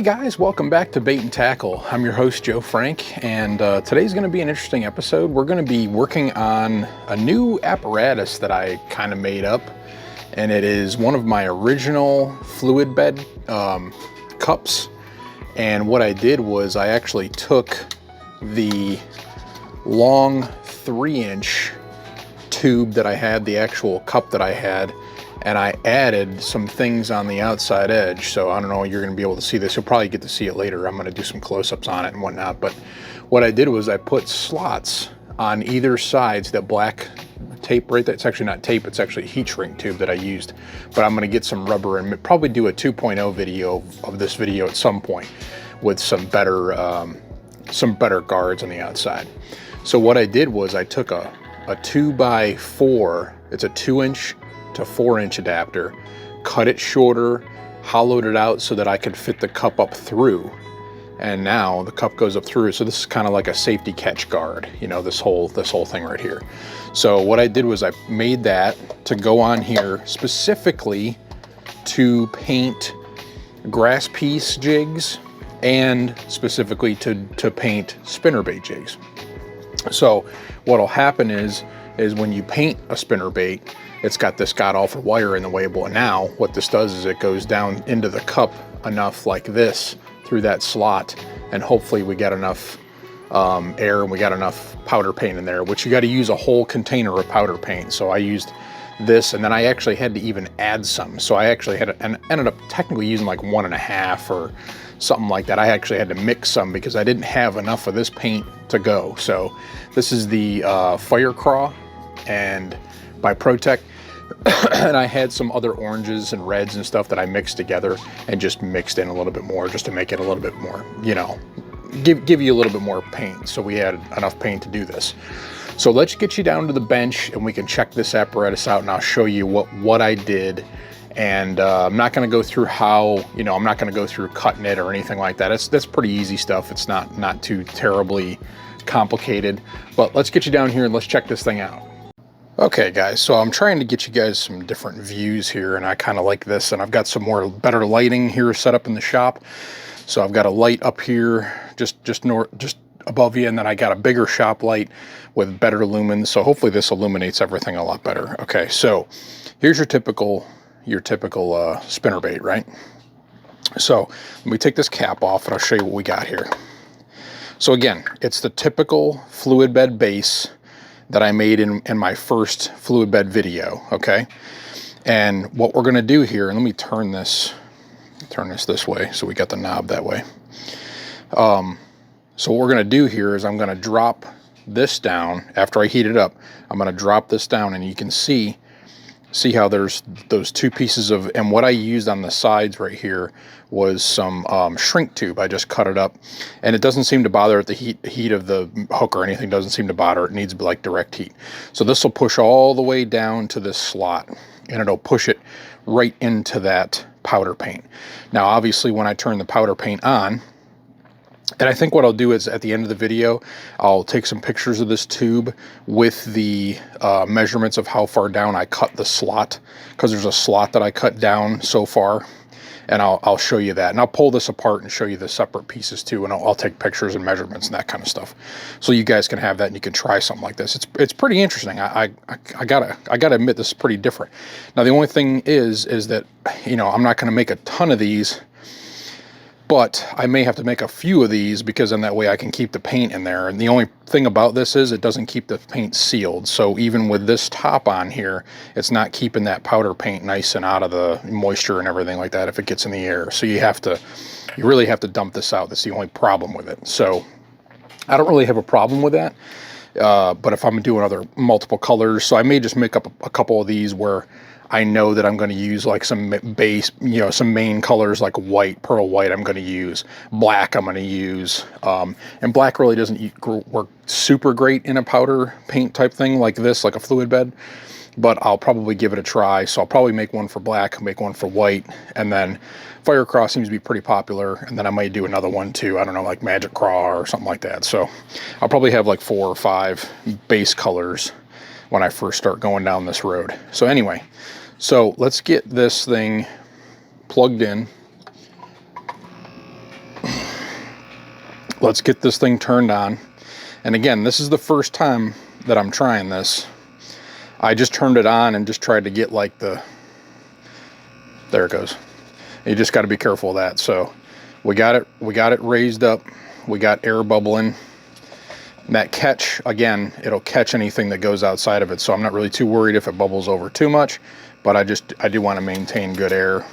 Hey guys, welcome back to Bait and Tackle. I'm your host, Joe Frank, and today's going to be an interesting episode. We're going to be working on a new apparatus that I kind of made up, and it is one of my original fluid bed cups. And what I did was I actually took the long 3-inch tube that I had, the actual cup that I had, and I added some things on the outside edge. So I don't know, you're gonna be able to see this. You'll probably get to see it later. I'm gonna do some close-ups on it and whatnot. But what I did was I put slots on either sides, that black tape right there. It's actually not tape, it's actually a heat shrink tube that I used. But I'm gonna get some rubber and probably do a 2.0 video of this video at some point with some better guards on the outside. So what I did was I took a 2x4, it's a 2-inch to 4-inch adapter, cut it shorter, hollowed it out so that I could fit the cup up through. And now the cup goes up through. So this is kind of like a safety catch guard, you know, this whole thing right here. So what I did was I made that to go on here specifically to paint grass piece jigs and specifically to paint spinnerbait jigs. So what'll happen is when you paint a spinnerbait, it's got this god-awful wire in the way. But now what this does is it goes down into the cup enough like this through that slot, and hopefully we got enough air and we got enough powder paint in there, which you got to use a whole container of powder paint. So I used this, and then I actually had to even add some. So I actually had to, and ended up technically using like 1.5 or something like that. I actually had to mix some because I didn't have enough of this paint to go. So this is the Fire Craw and by ProTech. And I had some other oranges and reds and stuff that I mixed together and just mixed in a little bit more just to make it a little bit more, you know, give you a little bit more paint. So we had enough paint to do this. So let's get you down to the bench and we can check this apparatus out, and I'll show you what I did. And I'm not going to go through how, you know, I'm not going to go through cutting it or anything like that. That's pretty easy stuff. It's not too terribly complicated, but let's get you down here and let's check this thing out. Okay guys, so I'm trying to get you guys some different views here, and I kind of like this, and I've got some more better lighting here set up in the shop. So I've got a light up here just above you, and then I got a bigger shop light with better lumens. So hopefully this illuminates everything a lot better. Okay, so here's your typical spinnerbait, right? So let me take this cap off and I'll show you what we got here. So again, it's the typical fluid bed base that I made in my first fluid bed video, okay? And what we're gonna do here, and let me turn this this way so we got the knob that way. So what we're gonna do here is I'm gonna drop this down after I heat it up. I'm gonna drop this down, and you can see how there's those two pieces of, and what I used on the sides right here was some shrink tube. I just cut it up, and it doesn't seem to bother it. The heat of the hook or anything doesn't seem to bother it. It needs like direct heat. So this will push all the way down to this slot, and it'll push it right into that powder paint. Now obviously when I turn the powder paint on, and I think what I'll do is at the end of the video, I'll take some pictures of this tube with the measurements of how far down I cut the slot, because there's a slot that I cut down so far, and I'll show you that. And I'll pull this apart and show you the separate pieces too, and I'll take pictures and measurements and that kind of stuff. So you guys can have that and you can try something like this. It's pretty interesting. I gotta admit, this is pretty different. Now the only thing is that, you know, I'm not gonna make a ton of these, but I may have to make a few of these because then that way I can keep the paint in there. And the only thing about this is it doesn't keep the paint sealed. So even with this top on here, it's not keeping that powder paint nice and out of the moisture and everything like that if it gets in the air. So you really have to dump this out. That's the only problem with it. So I don't really have a problem with that. But if I'm doing other multiple colors, so I may just make up a couple of these where I know that I'm going to use like some base, you know, some main colors like white, pearl white I'm going to use, black I'm going to use, and black really doesn't work super great in a powder paint type thing like this, like a fluid bed, but I'll probably give it a try. So I'll probably make one for black, make one for white, and then Fire Craw seems to be pretty popular, and then I might do another one too, I don't know, like Magic Craw or something like that. So I'll probably have like 4 or 5 base colors when I first start going down this road. So anyway, so let's get this thing plugged in. let's get this thing turned on. And again, this is the first time that I'm trying this. I just turned it on and just tried to get like there it goes. You just got to be careful of that. So we got it raised up. We got air bubbling. And that catch, again, it'll catch anything that goes outside of it. So I'm not really too worried if it bubbles over too much, but I do want to maintain good air.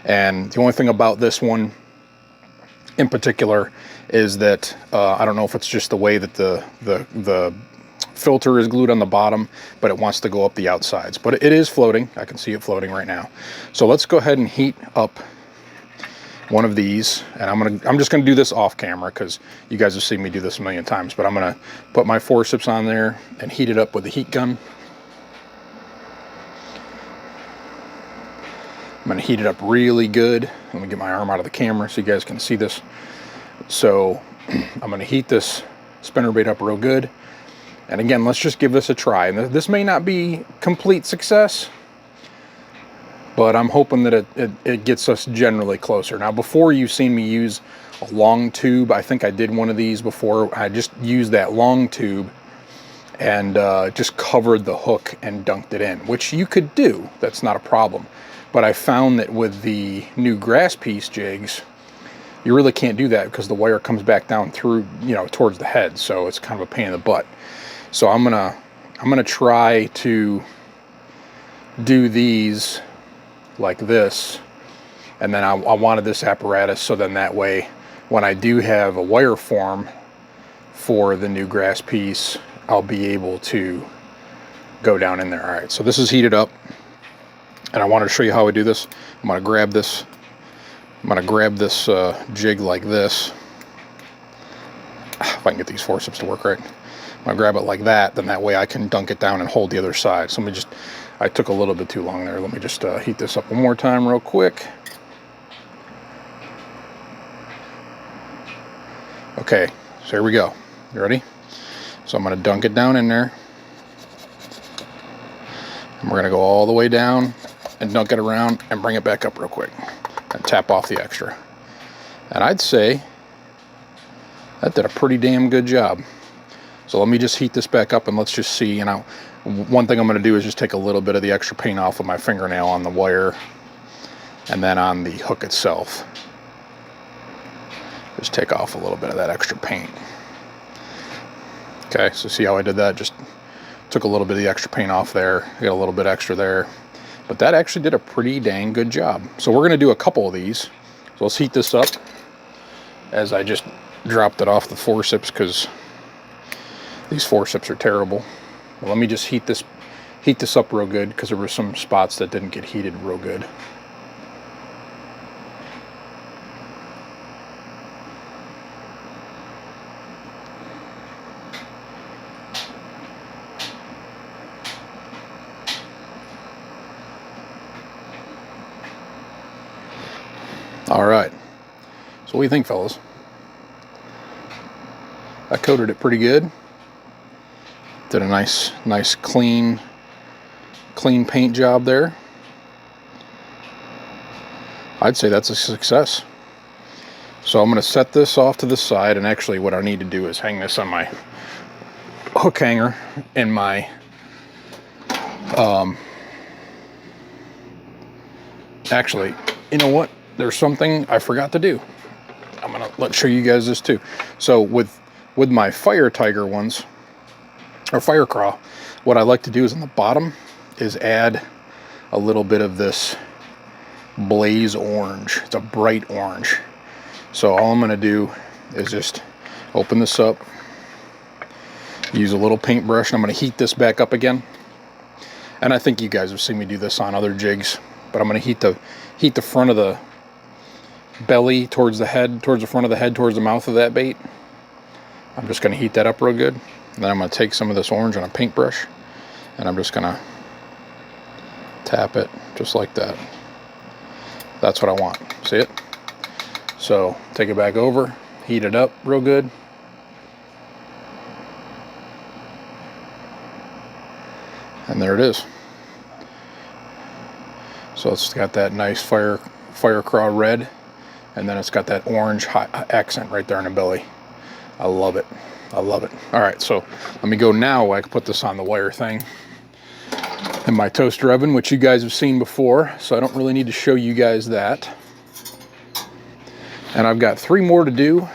And the only thing about this one in particular is that I don't know if it's just the way that the filter is glued on the bottom, but it wants to go up the outsides. But it is floating. I can see it floating right now. So let's go ahead and heat up one of these, and I'm just gonna do this off camera because you guys have seen me do this a million times. But I'm gonna put my forceps on there and heat it up with the heat gun. I'm gonna heat it up really good. Let me get my arm out of the camera so you guys can see this. So I'm gonna heat this spinnerbait up real good. And again, let's just give this a try. And this may not be complete success, but I'm hoping that it gets us generally closer. Now, before you've seen me use a long tube, I think I did one of these before. I just used that long tube and just covered the hook and dunked it in, which you could do. That's not a problem. But I found that with the new grass piece jigs, you really can't do that because the wire comes back down through, you know, towards the head. So it's kind of a pain in the butt. So I'm gonna try to do these like this, and then I wanted this apparatus so then that way when I do have a wire form for the new grass piece, I'll be able to go down in there. All right, so this is heated up, and I wanted to show you how I do this. I'm gonna grab this jig like this. If I can get these forceps to work right. I'm gonna grab it like that, then that way I can dunk it down and hold the other side. So let me just, I took a little bit too long there. Let me just heat this up one more time real quick. Okay, so here we go. You ready? So I'm gonna dunk it down in there. And we're gonna go all the way down and dunk it around and bring it back up real quick and tap off the extra. And I'd say that did a pretty damn good job. So let me just heat this back up and let's just see, you know, one thing I'm gonna do is just take a little bit of the extra paint off of my fingernail on the wire and then on the hook itself. Just take off a little bit of that extra paint. Okay, so see how I did that? Just took a little bit of the extra paint off there. I got a little bit extra there. But that actually did a pretty dang good job. So we're gonna do a couple of these. So let's heat this up as I just dropped it off the forceps because these forceps are terrible. Well, let me just heat this up real good because there were some spots that didn't get heated real good. All right, so what do you think, fellas? I coated it pretty good. Did a nice clean paint job there. I'd say that's a success. So I'm gonna set this off to the side, and actually what I need to do is hang this on my hook hanger in my actually, you know what? There's something I forgot to do. I'm gonna show you guys this too. So with my Fire Tiger ones, or Fire Craw, what I like to do is on the bottom is add a little bit of this blaze orange. It's a bright orange. So all I'm gonna do is just open this up, use a little paintbrush, and I'm gonna heat this back up again. And I think you guys have seen me do this on other jigs, but I'm gonna heat the front of the belly towards the head, towards the front of the head, towards the mouth of that bait. I'm just gonna heat that up real good. And then I'm gonna take some of this orange on a paintbrush and I'm just gonna tap it just like that. That's what I want, see it? So take it back over, heat it up real good. And there it is. So it's got that nice Fire Craw red, and then it's got that orange hot accent right there in the belly. I love it. I love it. All right, so let me go now. I can put this on the wire thing in my toaster oven, which you guys have seen before, so I don't really need to show you guys that. And I've got 3 more to do,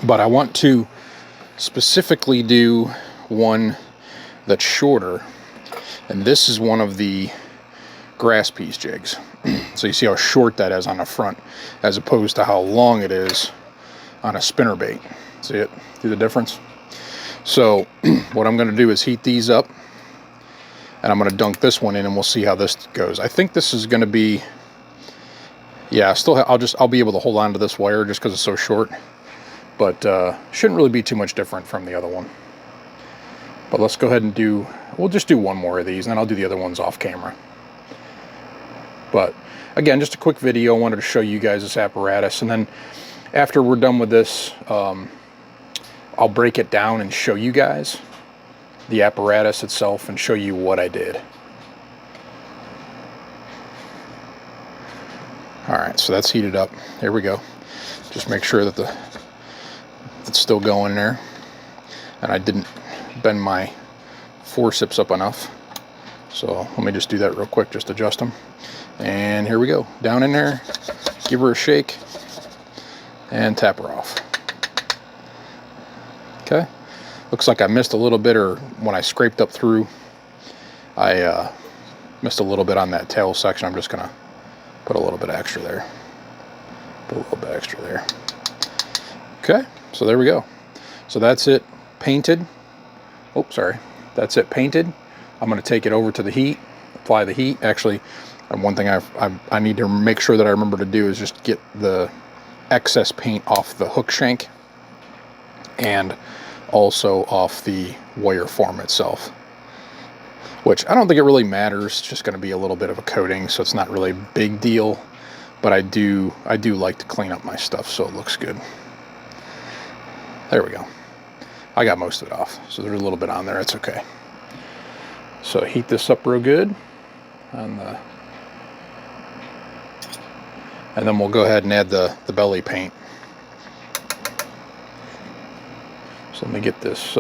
but I want to specifically do one that's shorter. And this is one of the grass piece jigs. So you see how short that is on the front, as opposed to how long it is on a spinnerbait. See it? See the difference? So what I'm going to do is heat these up, and I'm going to dunk this one in, and we'll see how this goes. I think this is going to be, yeah, I'll be able to hold on to this wire just because it's so short, but shouldn't really be too much different from the other one. But let's go ahead and we'll just do one more of these, and then I'll do the other ones off camera. But again, just a quick video. I wanted to show you guys this apparatus, and then after we're done with this, I'll break it down and show you guys the apparatus itself and show you what I did. All right, so that's heated up. Here we go. Just make sure that it's still going there, and I didn't bend my forceps up enough. So let me just do that real quick, just adjust them. And here we go. Down in there, give her a shake, and tap her off. Okay. Looks like I missed a little bit, or when I scraped up through, I missed a little bit on that tail section. I'm just gonna put a little bit extra there. Put a little bit extra there. Okay, so there we go. So that's it painted. Oh, sorry. That's it painted. I'm gonna take it over to the heat, apply the heat. Actually, one thing I need to make sure that I remember to do is just get the excess paint off the hook shank and also off the wire form itself, which I don't think it really matters. It's just going to be a little bit of a coating, so it's not really a big deal, but I do like to clean up my stuff so it looks good. There we go. I got most of it off, so there's a little bit on there. It's okay. So heat this up real good on the, and then we'll go ahead and add the belly paint. So let me get this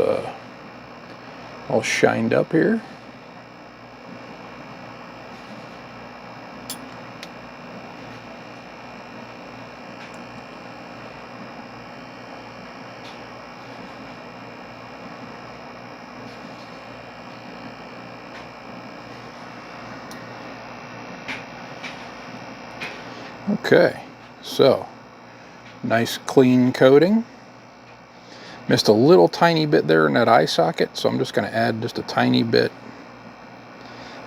all shined up here. Okay, so nice clean coating. Missed a little tiny bit there in that eye socket, so I'm just going to add just a tiny bit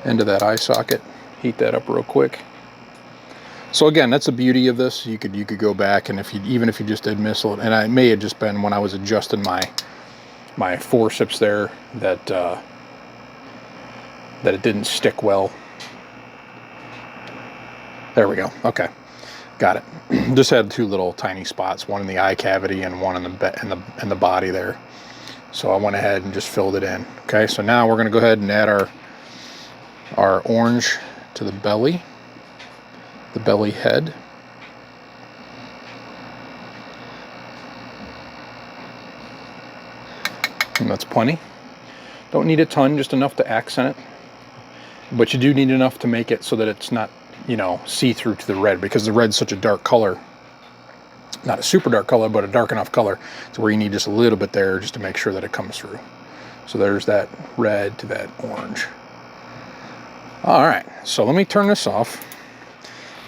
into that eye socket. Heat that up real quick. So again, that's the beauty of this. You could go back, and even if you just did miss it, and I may have just been when I was adjusting my forceps there that it didn't stick well. There we go. Okay. Got it. Just had 2 little tiny spots, one in the eye cavity and one in the body there. So I went ahead and just filled it in. Okay, so now we're going to go ahead and add our orange to the belly head. And that's plenty. Don't need a ton, just enough to accent it. But you do need enough to make it so that it's not, you know, see-through to the red, because the red's such a dark color. Not a super dark color, but a dark enough color to where you need just a little bit there just to make sure that it comes through. So there's that red to that orange. All right, so let me turn this off,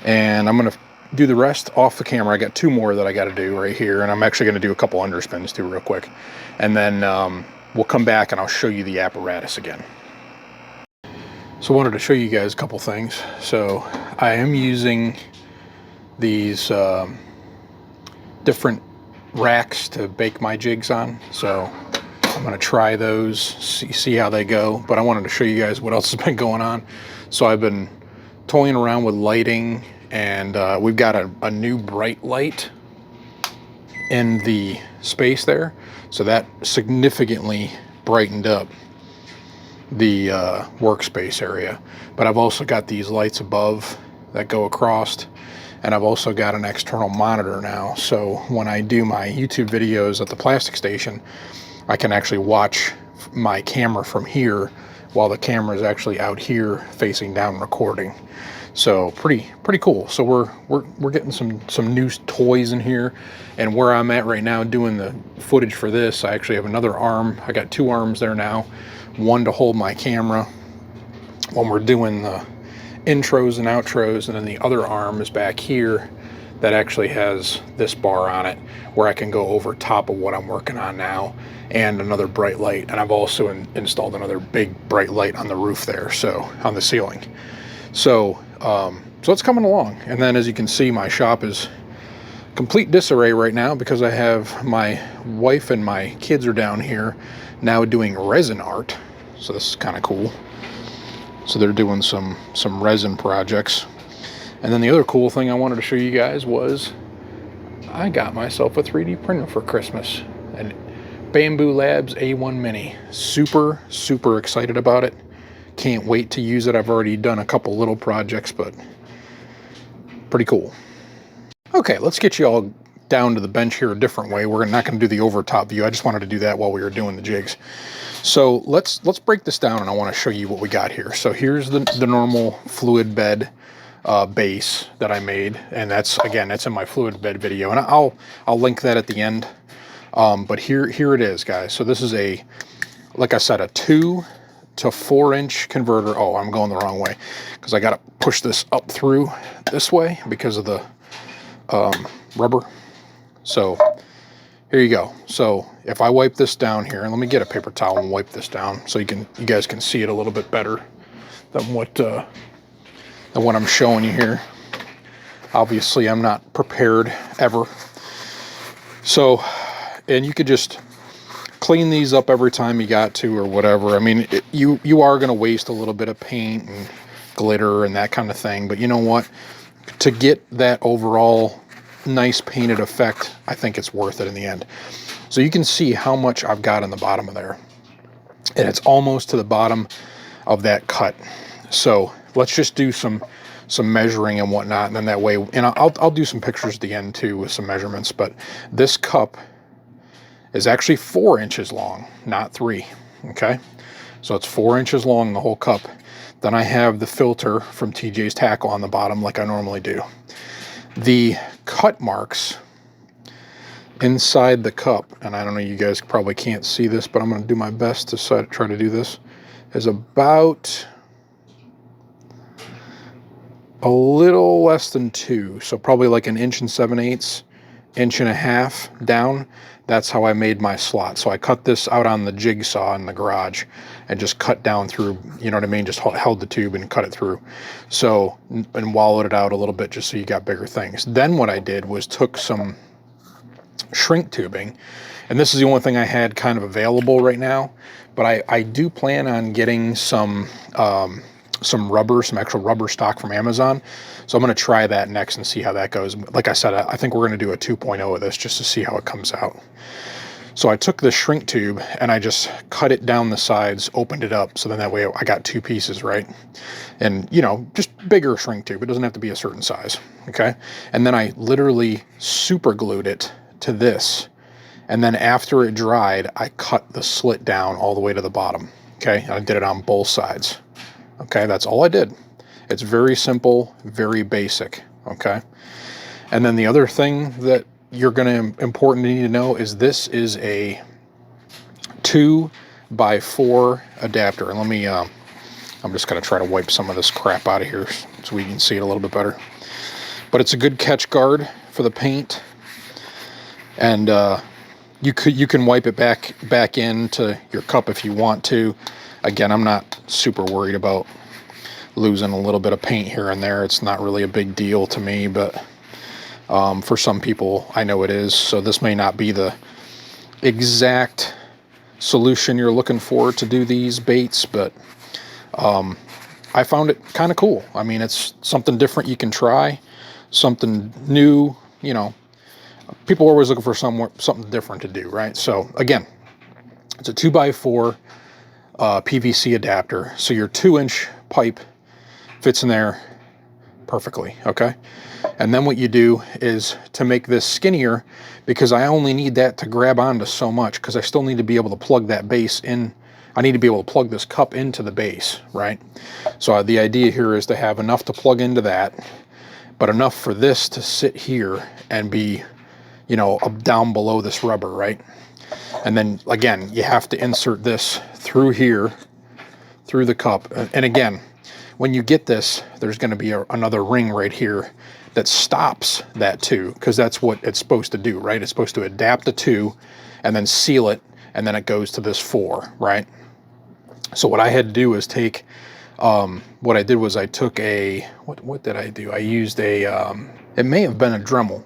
and I'm gonna do the rest off the camera. I got 2 more that I gotta do right here, and I'm actually gonna do a couple underspins too real quick. And then we'll come back and I'll show you the apparatus again. So I wanted to show you guys a couple things. So I am using these different racks to bake my jigs on. So I'm gonna try those, see how they go. But I wanted to show you guys what else has been going on. So I've been toying around with lighting, and we've got a new bright light in the space there. So that significantly brightened up the workspace area. But I've also got these lights above that go across, And I've also got an external monitor now. So when I do my YouTube videos at the plastic station, I can actually watch my camera from here while the camera is actually out here facing down recording. So pretty cool. So we're getting some new toys in here. And where I'm at right now doing the footage for this, I actually have another arm. I got 2 arms there now. One to hold my camera when we're doing the intros and outros, and then the other arm is back here that actually has this bar on it where I can go over top of what I'm working on now, and another bright light. And I've also installed another big bright light on the roof there, so on the ceiling. So it's coming along. And then as you can see, my shop is complete disarray right now because I have my wife and my kids are down here now doing resin art. So this is kind of cool. So they're doing some resin projects. And then the other cool thing I wanted to show you guys was I got myself a 3D printer for Christmas. An Bamboo Labs A1 Mini. Super excited about it. Can't wait to use it. I've already done a couple little projects, but pretty cool. Okay, let's get you all down to the bench here a different way. We're not going to do the over top view. I just wanted to do that while we were doing the jigs. So let's break this down, and I want to show you what we got here. So here's the normal fluid bed base that I made, and that's in my fluid bed video, and I'll link that at the end. But here it is, guys. So this is like I said, a 2 to 4 inch converter. Oh, I'm going the wrong way because I got to push this up through this way because of the rubber. So here you go. So if I wipe this down here, and let me get a paper towel and wipe this down so you guys can see it a little bit better than what I'm showing you here. Obviously, I'm not prepared ever. So, and you could just clean these up every time you got to or whatever. I mean, you are going to waste a little bit of paint and glitter and that kind of thing, but you know what? To get that overall nice painted effect, I think it's worth it in the end. So you can see how much I've got in the bottom of there, and it's almost to the bottom of that cut. So let's just do some measuring and whatnot, and then that way, and I'll do some pictures at the end too with some measurements. But this cup is actually 4 inches long, not 3. Okay, so it's 4 inches long, the whole cup. Then I have the filter from TJ's Tackle on the bottom, like I normally do. The cut marks inside the cup, and I don't know, you guys probably can't see this, but I'm going to do my best to try to do this, is about a little less than 2, so probably like 1 7/8 inch and a half down. That's how I made my slot. So I cut this out on the jigsaw in the garage and just cut down through, you know what I mean, just held the tube and cut it through. So, and wallowed it out a little bit just so you got bigger things. Then what I did was took some shrink tubing, and this is the only thing I had kind of available right now, but I do plan on getting some rubber, some actual rubber stock from Amazon. So I'm going to try that next and see how that goes. Like I said, I think we're going to do a 2.0 of this just to see how it comes out. So I took the shrink tube and I just cut it down the sides, opened it up, so then that way I got 2 pieces, right? And, you know, just bigger shrink tube. It doesn't have to be a certain size, okay? And then I literally super glued it to this. And then after it dried, I cut the slit down all the way to the bottom, okay? And I did it on both sides. Okay, that's all I did. It's very simple, very basic, okay? And then the other thing that you're going to need to know is this is a 2x4 adapter. And let me, I'm just going to try to wipe some of this crap out of here so we can see it a little bit better. But it's a good catch guard for the paint. And you can wipe it back into your cup if you want to. Again, I'm not super worried about losing a little bit of paint here and there. It's not really a big deal to me, but for some people, I know it is. So this may not be the exact solution you're looking for to do these baits, but I found it kind of cool. I mean, it's something different you can try, something new, you know. People are always looking for something different to do, right? So again, it's a 2x4 PVC adapter. So your 2-inch pipe fits in there perfectly, okay? And then what you do is, to make this skinnier, because I only need that to grab onto so much, because I still need to be able to plug that base in. I need to be able to plug this cup into the base, right? So the idea here is to have enough to plug into that, but enough for this to sit here and be, you know, up down below this rubber, right? And then again, you have to insert this through here, through the cup. And again, when you get this, there's going to be another ring right here that stops that 2, because that's what it's supposed to do, right? It's supposed to adapt the 2 and then seal it, and then it goes to this 4, right? So what I had to do is take, what I did was I took a, what did I do? I used a, it may have been a Dremel.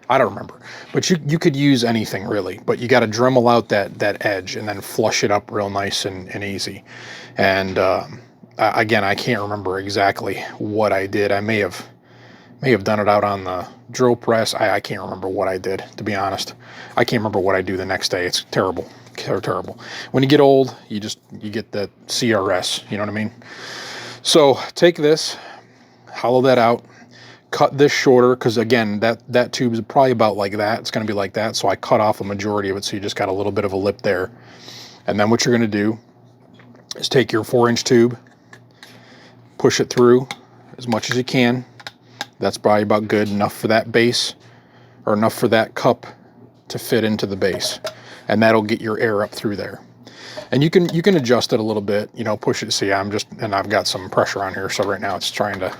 I don't remember, but you could use anything really, but you got to Dremel out that edge and then flush it up real nice and easy. And again, I can't remember exactly what I did. I may have done it out on the drill press. I can't remember what I did, to be honest. I can't remember what I do the next day. It's terrible. Terrible. When you get old, you get that CRS, you know what I mean? So take this, hollow that out, cut this shorter, because again, that tube is probably about like that. It's going to be like that. So I cut off a majority of it, so you just got a little bit of a lip there. And then what you're going to do is take your 4-inch tube, push it through as much as you can. That's probably about good enough for that base, or enough for that cup to fit into the base. And that'll get your air up through there. And you can adjust it a little bit, you know, push it. See, I've got some pressure on here, so right now it's trying to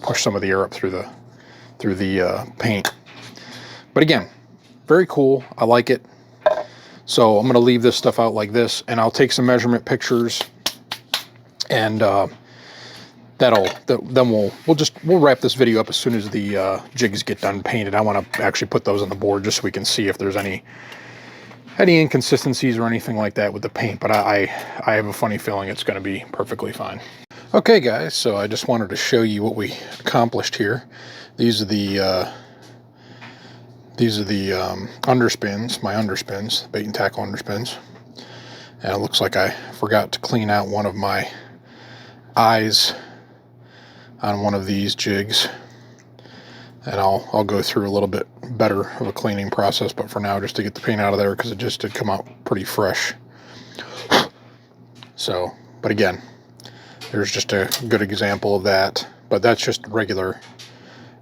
push some of the air up through the paint. But again, very cool. I like it. So I'm going to leave this stuff out like this, and I'll take some measurement pictures, and then we'll wrap this video up as soon as the jigs get done painted. I want to actually put those on the board just so we can see if there's any inconsistencies or anything like that with the paint, but I have a funny feeling it's going to be perfectly fine. Okay guys, so I just wanted to show you what we accomplished here. These are the underspins, my underspins, bait and tackle underspins. And it looks like I forgot to clean out one of my eyes on one of these jigs. And I'll go through a little bit better of a cleaning process, but for now, just to get the paint out of there, because it just did come out pretty fresh. So, but again, there's just a good example of that. But that's just regular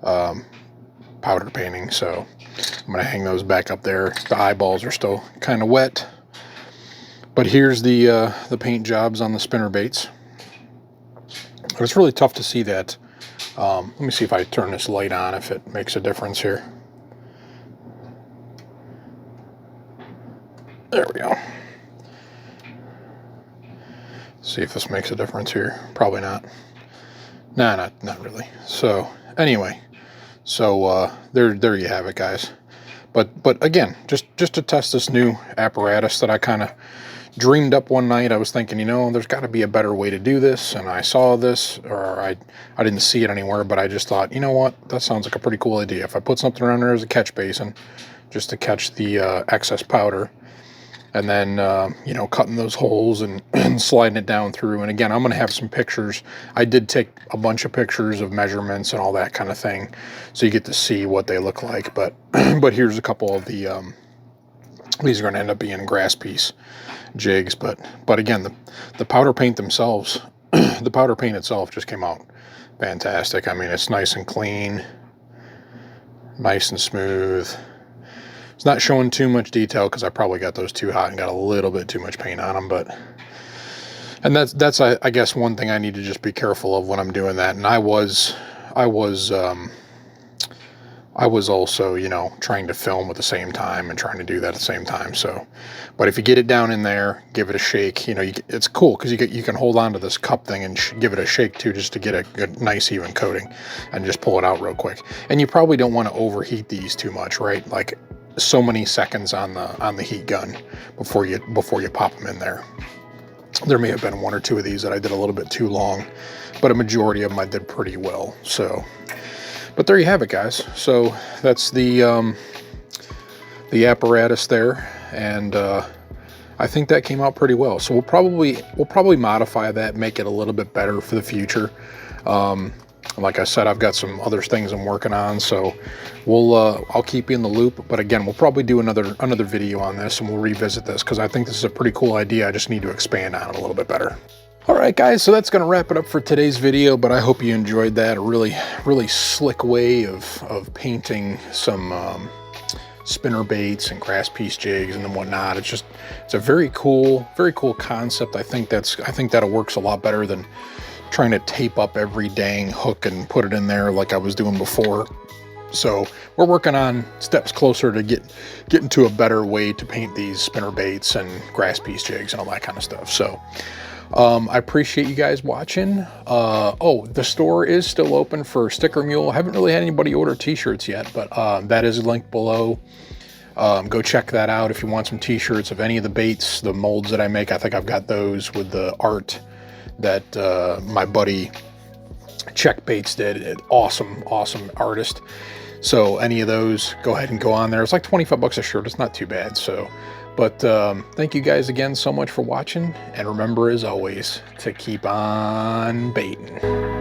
powder painting. So I'm going to hang those back up there. The eyeballs are still kind of wet. But here's the paint jobs on the spinnerbaits. It was really tough to see that. Let me see if I turn this light on, if it makes a difference here. There we go. See if this makes a difference here. Probably not. Nah, not really. So anyway, so there you have it, guys. But again, just to test this new apparatus that I kind of dreamed up one night. I was thinking, you know, there's got to be a better way to do this, and I saw this, or I didn't see it anywhere, but I just thought, you know what, that sounds like a pretty cool idea. If I put something around there as a catch basin, just to catch the excess powder, and then you know, cutting those holes and sliding it down through. And again, I'm going to have some pictures. I did take a bunch of pictures of measurements and all that kind of thing, so you get to see what they look like. But but here's a couple of the these are going to end up being grass piece jigs, but again, the powder paint themselves, the powder paint itself just came out fantastic. I mean, it's nice and clean, nice and smooth. It's not showing too much detail because I probably got those too hot and got a little bit too much paint on them, but and that's I guess one thing I need to just be careful of when I'm doing that. And I was also, you know, trying to film at the same time and trying to do that at the same time. So, but if you get it down in there, give it a shake, you know, it's cool because you can hold on to this cup thing and give it a shake too, just to get a good, nice, even coating, and just pull it out real quick. And you probably don't want to overheat these too much, right? Like so many seconds on the heat gun before you pop them in there. There may have been one or two of these that I did a little bit too long, but a majority of them I did pretty well. So. But there you have it, guys. So that's the apparatus there, and I think that came out pretty well. So we'll probably modify that, make it a little bit better for the future. Like I said, I've got some other things I'm working on, so I'll keep you in the loop. But again, we'll probably do another video on this, and we'll revisit this because I think this is a pretty cool idea. I just need to expand on it a little bit better. All right, guys, so that's going to wrap it up for today's video, but I hope you enjoyed that. A really slick way of painting some spinner baits and grass piece jigs and whatnot. It's a very cool concept. I think that works a lot better than trying to tape up every dang hook and put it in there like I was doing before. So we're working on steps closer to getting to a better way to paint these spinner baits and grass piece jigs and all that kind of stuff. So I appreciate you guys watching. Oh, the store is still open for Sticker Mule. I haven't really had anybody order t-shirts yet, but that is linked below. Go check that out if you want some t-shirts of any of the baits, the molds that I make. I think I've got those with the art that my buddy Check Baits did. Awesome artist. So any of those, go ahead and go on there. It's like 25 bucks a shirt. It's not too bad. So, but thank you guys again so much for watching. And remember, as always, to keep on baiting.